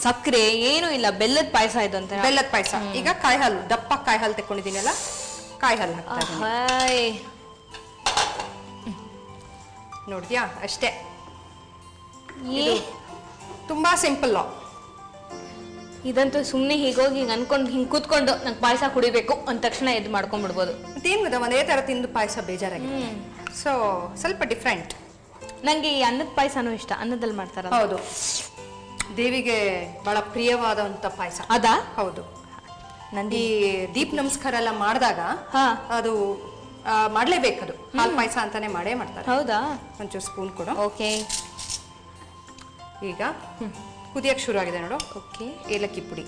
ಸಕ್ಕರೆ ಏನೂ ಇಲ್ಲ, ಬೆಲ್ಲದ ಪಾಯಸ ಇದು ಅಂತ. ಬೆಲ್ಲದ ಪಾಯಸ. ಈಗ ಕಾಯಿ ಹಾಲು, ದಪ್ಪ ಕಾಯಿ ಹಾಲು ತೆಕ್ಕೊಂಡಿದ್ದೀನಲ್ಲ, ಕಾಯಿ ಹಾಲು ಹಾಕ್ತಾ ಇದ್ದೀನಿ. ನೋಡ್ದ್ಯಾ? ಅಷ್ಟೇ. ತುಂಬಾ ಸಿಂಪಲ್. ಇದಂತೂ ಸುಮ್ಮನೆ ಹೀಗೋಗಿ ಹಿಂಗೆ ಅನ್ಕೊಂಡು ಹಿಂಗೆ ಕೂತ್ಕೊಂಡು ನಂಗೆ ಪಾಯಸ ಕುಡಿಬೇಕು ಅಂದ ತಕ್ಷಣ ಎದ್ದು ಮಾಡ್ಕೊಂಡ್ಬಿಡ್ಬೋದು. ಮತ್ತೇನು ಗೊತ್ತಾ, ಒಂದೇ ಥರ ತಿಂದು ಪಾಯಸ ಬೇಜಾರಾಗಿದೆ. ಸೊ ಸ್ವಲ್ಪ ಡಿಫ್ರೆಂಟ್. ನನಗೆ ಈ ಅನ್ನದ ಪಾಯಸನೂ ಇಷ್ಟ, ಅನ್ನದಲ್ಲಿ ಮಾಡ್ತಾರ. ಹೌದು, ದೇವಿಗೆ ಬಹಳ ಪ್ರಿಯವಾದಂಥ ಪಾಯಸ ಅದಾ? ಹೌದು. ನಂದಿ ದೀಪ್ ನಮಸ್ಕಾರ ಎಲ್ಲ ಮಾಡಿದಾಗ ಅದು ಮಾಡ್ಲೇಬೇಕದು. ಹಾಲು ಪಾಯಸ ಅಂತಾನೆ ಮಾಡೇ ಮಾಡ್ತಾರೆ. ಹೌದಾ? ಒಂಚೂರು ಸ್ಪೂನ್ ಕೊಡು. ಓಕೆ. ಈಗ ಕುದಿಯಕ್ಕೆ ಶುರು ಆಗಿದೆ ನೋಡು. ಓಕೆ. ಏಲಕ್ಕಿ ಪುಡಿ.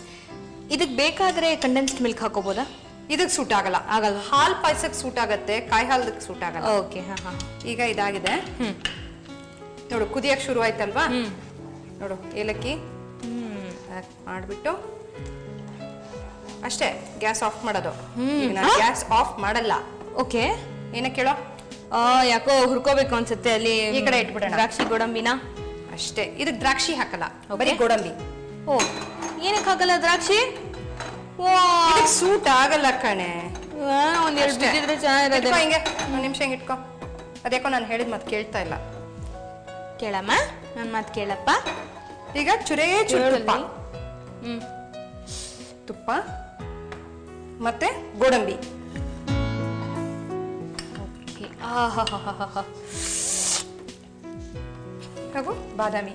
ಇದಕ್ಕೆ ಬೇಕಾದ್ರೆ ಕಂಡೆನ್ಸ್ಡ್ ಮಿಲ್ಕ್ ಹಾಕೋಬೋದಾ? ಇದಕ್ಕೆ ಸೂಟ್ ಆಗಲ್ಲ. ಆಗಲ್ಲ. ಹಾಲು ಪಾಯಸಕ್ಕೆ ಸೂಟ್ ಆಗತ್ತೆ, ಕಾಯಿ ಹಾಲಕ್ಕೆ ಸೂಟ್ ಆಗಲ್ಲ. ಓಕೆ. ಈಗ ಇದಾಗಿದೆ ನೋಡು, ಕುದಿಯಕ್ಕೆ ಶುರು ಆಯ್ತಲ್ವಾ? ನೋಡು, ಏಲಕ್ಕಿ ಮಾಡ್ಬಿಟ್ಟು ಅಷ್ಟೇ ಗ್ಯಾಸ್ ಆಫ್ ಮಾಡೋದು. ಗ್ಯಾಸ್ ಆಫ್ ಮಾಡಲ್ಲ. ಓಕೆ. ಏನಕ್ಕೆ ಕೇಳೋ? ಯಾಕೋ ಹುರ್ಕೋಬೇಕು ಅನ್ಸುತ್ತೆ. ಅಲ್ಲಿ ಈ ಕಡೆ ಇಟ್ಬಿಡೋಣ. ದ್ರಾಕ್ಷಿ ಗೋಡಂಬಿನ ಅಷ್ಟೇ. ಇದಕ್ಕೆ ದ್ರಾಕ್ಷಿ ಹಾಕಲ್ಲ, ಬರೀ ಗೋಡಂಬಿ. ಓ, ಏನಕ್ಕೆ ಹಾಕಲ್ಲ ದ್ರಾಕ್ಷಿ? ಇದಕ್ಕೆ ಸೂಟ್ ಆಗಲ್ಲ ಕಣೆ. ಒಂದೆರಡು ಬಿದ್ದಿದ್ರೆ ಚೆನ್ನಾಗಿರೋದು. ಹಿಂಗೆ ಒಂದು ನಿಮಿಷ ಹಿಂಗೆ ಇಟ್ಕೋ. ಅದೇಕೋ ನಾನು ಹೇಳಿದ ಮತ್ತೆ ಕೇಳ್ತಾ ಇಲ್ಲ. ಕೇಳಮ್ಮ, ನನ್ನ ಮಾತು ಕೇಳಪ್ಪ. ಈಗ ಚೂರೇ ಚೂರು ತುಪ್ಪ. ತುಪ್ಪ ಮತ್ತೆ ಗೋಡಂಬಿ. ಹಾಗೂ ಬಾದಾಮಿ.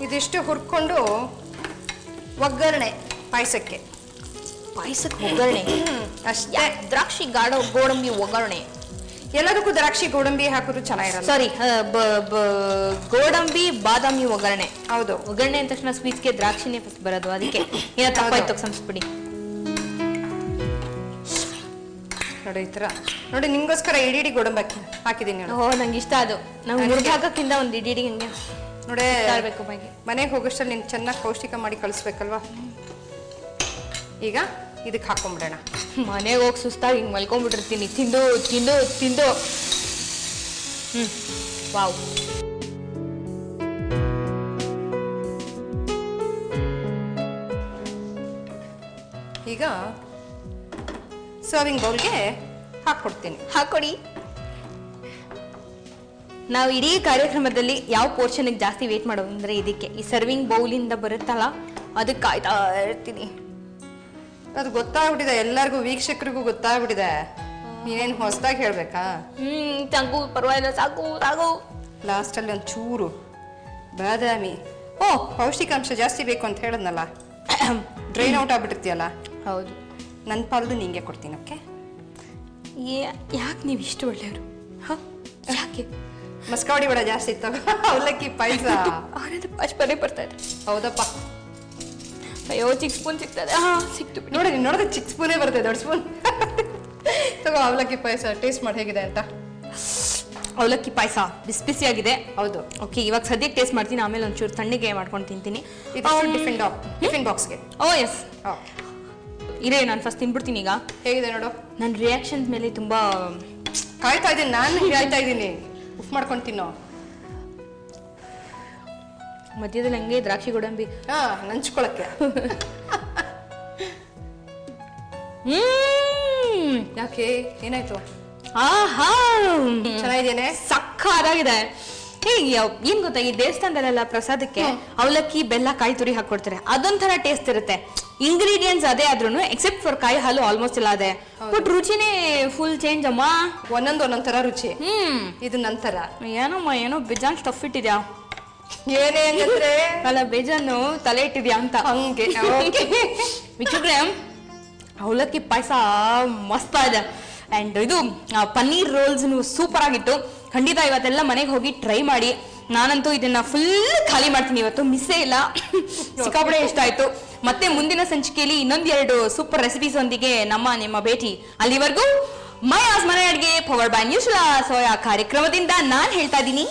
ಇದಿಷ್ಟು ಹುರ್ಕೊಂಡು ಒಗ್ಗರಣೆ ಪಾಯಸಕ್ಕೆ. ಒಗ್ಗರಣೆ ಅಷ್ಟೇ. ದ್ರಾಕ್ಷಿ ಗೋಡಂಬಿ ಒಗ್ಗರಣೆ. ಎಲ್ಲದಕ್ಕೂ ದ್ರಾಕ್ಷಿ ಗೋಡಂಬಿ ಹಾಕಿದ್ರು ಚೆನ್ನಾಗಿರಲ್ಲ. ಸಾರಿ, ಗೋಡಂಬಿ ಬಾದಾಮಿ ಒಗ್ಗರಣೆ. ಹೌದು. ಒಗ್ಗರಣೆ ಅಂದ ತಕ್ಷಣ ಸ್ವೀಟ್ಸ್ಗೆ ದ್ರಾಕ್ಷಿನೇ ಫಸ್ಟ್ ಬರೋದು, ಅದಕ್ಕೆ ಏನೋ ತಪ್ಪಾಯ್ತು ಸಂಸ್ಬಿಡಿ. ನೋಡಿ ಈ ತರ ನೋಡಿ, ನಿಂಗೋಸ್ಕರ ಇಡೀ ಗೋಡಂಬಿ ಹಾಕಿದೀನಿ. ಓ, ನಂಗೆ ಇಷ್ಟ ಅದು. ನಂಗೆ ಮುರುಗಾಕಕ್ಕಿಂತ ಒಂದು ಇಡೀ ಹಂಗೆ ನೋಡೇ ಮನೆಗೆ ಹೋಗೋಷ್ಟಲ್ಲಿ ನೀನು ಚೆನ್ನಾಗಿ ಪೌಷ್ಟಿಕ ಮಾಡಿ ಕಳಿಸ್ಬೇಕಲ್ವಾ? ಈಗ ಇದಕ್ಕೆ ಹಾಕೊಂಡ್ಬಿಡೋಣ. ಮನೆಗೆ ಹೋಗಿ ಸುಸ್ತಾಗಿ ಹಿಂಗೆ ಮಲ್ಕೊಂಡ್ಬಿಟ್ಟಿರ್ತೀನಿ ತಿಂದು ತಿಂದು ತಿಂದು. ವಾವ್. ಈಗ ಸರ್ವಿಂಗ್ ಬೌಲ್ಗೆ ಹಾಕ್ಕೊಡ್ತೀನಿ. ಹಾಕೊಡಿ. ನಾವು ಇಡೀ ಕಾರ್ಯಕ್ರಮದಲ್ಲಿ ಯಾವ ಪೋರ್ಷನ್ಗೆ ಜಾಸ್ತಿ ವೇಟ್ ಮಾಡೋದು ಅಂದ್ರೆ ಇದಕ್ಕೆ ಈ ಸರ್ವಿಂಗ್ ಬೌಲಿಂದ ಬರುತ್ತಲ್ಲ ಅದಕ್ಕೆ ಕಾಯ್ತಾ ಇರ್ತೀನಿ. ಅದು ಗೊತ್ತಾಗ್ಬಿಟ್ಟಿದೆ ಎಲ್ಲರಿಗೂ, ವೀಕ್ಷಕರಿಗೂ ಗೊತ್ತಾಗ್ಬಿಟ್ಟಿದೆ. ನೀನೇನು ಹೊಸದಾಗಿ ಹೇಳ್ಬೇಕಾ? ಸಾಕು ಪರವಾಗಿಲ್ಲ, ಸಾಕು ಸಾಕು. ಲಾಸ್ಟಲ್ಲಿ ಒಂದು ಚೂರು ಬಾದಾಮಿ. ಓ, ಪೌಷ್ಟಿಕಾಂಶ ಜಾಸ್ತಿ ಬೇಕು ಅಂತ ಹೇಳದ್ನಲ್ಲ, ಡ್ರೈನ್ ಔಟ್ ಆಗ್ಬಿಟ್ಟಿರ್ತೀಯಲ್ಲ. ಹೌದು, ನನ್ನ ಪಾಲ್ದು ನಿಂಗೆ ಕೊಡ್ತೀನಿ. ಓಕೆ? ಯಾಕೆ ನೀವು ಇಷ್ಟು ಒಳ್ಳೆಯವರು? ಯಾಕೆ? ಮಸ್ಕಾವಡಿ ವಡೆ ಜಾಸ್ತಿ ಇತ್ತು, ಅವಲಕ್ಕಿ ಪಾಯಸ. ಅವರದ್ದು ಪಶ್ಪರೇ ಬರ್ತಾ ಇದೆ. ಹೌದಪ್ಪ. ಅಯ್ಯೋ, ಚಿಕ್ಕ ಸ್ಪೂನ್ ಸಿಗ್ತದೆ. ಸಿಕ್ತು ನೋಡಿ, ನೀನು ನೋಡಿದ್ರೆ ಚಿಕ್ಕ ಸ್ಪೂನೇ ಬರುತ್ತೆ, ದೊಡ್ಡ ಸ್ಪೂನ್ ತಗೋ. ಅವಲಕ್ಕಿ ಪಾಯಸ ಟೇಸ್ಟ್ ಮಾಡಿ ಹೇಗಿದೆ ಅಂತ. ಅವಲಕ್ಕಿ ಪಾಯಸ ಬಿಸಿ ಬಿಸಿಯಾಗಿದೆ. ಹೌದು. ಓಕೆ, ಇವಾಗ ಸದ್ಯಕ್ಕೆ ಟೇಸ್ಟ್ ಮಾಡ್ತೀನಿ, ಆಮೇಲೆ ಒಂಚೂರು ತಣ್ಣಗೆ ಮಾಡ್ಕೊಂಡು ತಿಂತೀನಿ. ಟಿಫಿನ್ ಬಾಕ್ಸ್ಗೆ. ಓ ಎಸ್, ಇರೇ ನಾನು ಫಸ್ಟ್ ತಿನ್ಬಿಡ್ತೀನಿ. ಈಗ ಹೇಗಿದೆ ನೋಡು. ನನ್ನ ರಿಯಾಕ್ಷನ್ ಮೇಲೆ ತುಂಬಾ ಕಾಯ್ತಾ ಇದ್ದೀನಿ, ನಾನು ಕಾಯ್ತಾ ಇದ್ದೀನಿ. ಉಫ್ ಮಾಡ್ಕೊಂಡು ತಿನ್ನೋ. ಮಧ್ಯದಲ್ಲಿ ಹಂಗೆ ದ್ರಾಕ್ಷಿ ಗೋಡಂಬಿ ನಂಚ್ಕೊಳಕ್ಕೆ. ಯಾಕೆ, ಏನಾಯ್ತು? ಆಹಾ, ಚೆನ್ನಾಗಿದೇನೆ, ಸಕ್ಕತ್ತಾಗಿದೆ. ಏನ್ ಗೊತ್ತಾ, ಈ ದೇವಸ್ಥಾನದಲ್ಲೆಲ್ಲ ಪ್ರಸಾದಕ್ಕೆ ಅವಲಕ್ಕಿ ಬೆಲ್ಲ ಕಾಯಿ ತುರಿ ಹಾಕೊಡ್ತಾರೆ, ಅದೊಂಥರ ಟೇಸ್ಟ್ ಇರುತ್ತೆ. ಇಂಗ್ರೀಡಿಯೆಂಟ್ಸ್ ಅದೇ ಆದ್ರೂ ಎಕ್ಸೆಪ್ಟ್ ಫಾರ್ ಕಾಯಿ ಹಾಲು ಆಲ್ಮೋಸ್ಟ್ ಎಲ್ಲ ಅದೇ, ಬಟ್ ರುಚಿನೇ ಫುಲ್ ಚೇಂಜ್ ಅಮ್ಮ. ಒಂದೊಂದ್ ತರ ರುಚಿ. ಇದು ನಂತರ ಏನಮ್ಮ ಏನೋ ಬೇಜಾನ್ ಸ್ಟಫ್ ಇಟ್ಟಿದ್ಯಾ. ಏನೇ ಅಂದ್ರೆ ಅಲ್ಲ, ಬೇಜಾನು ತಲೆ ಇಟ್ಟಿದ್ಯಾ ಅಂತ. ಹಂಗೆ ವೀಕ್ಷಕ್ರೆ, ಅವಲಕ್ಕಿ ಪಾಯಸ ಮಸ್ತ್ ಇದೆ. ಅಂಡ್ ಇದು ಪನ್ನೀರ್ ರೋಲ್ಸ್ ಸೂಪರ್ ಆಗಿತ್ತು. ಖಂಡಿತ ಇವತ್ತೆಲ್ಲ ಮನೆಗೆ ಹೋಗಿ ಟ್ರೈ ಮಾಡಿ. ನಾನಂತೂ ಇದನ್ನ ಫುಲ್ ಖಾಲಿ ಮಾಡ್ತೀನಿ ಇವತ್ತು, ಮಿಸ್ಸೇ ಇಲ್ಲ. ಸಿಕ್ಕಾಪಡೆ ಇಷ್ಟ ಆಯ್ತು. ಮತ್ತೆ ಮುಂದಿನ ಸಂಚಿಕೆಯಲ್ಲಿ ಇನ್ನೊಂದೆರಡು ಸೂಪರ್ ರೆಸಿಪೀಸ್ ಒಂದಿಗೆ ನಿಮ್ಮ ಭೇಟಿ. ಅಲ್ಲಿವರೆಗೂ ಮೈ ಆಸ್ ಮನೆ ಅಡ್ಗೆ ಪವರ್ಡ್ ಬೈ ನ್ಯೂಟ್ರೆಲಾ ಸೋಯಾ ಕಾರ್ಯಕ್ರಮದಿಂದ ನಾನ್ ಹೇಳ್ತಾ ಇದ್ದೀನಿ.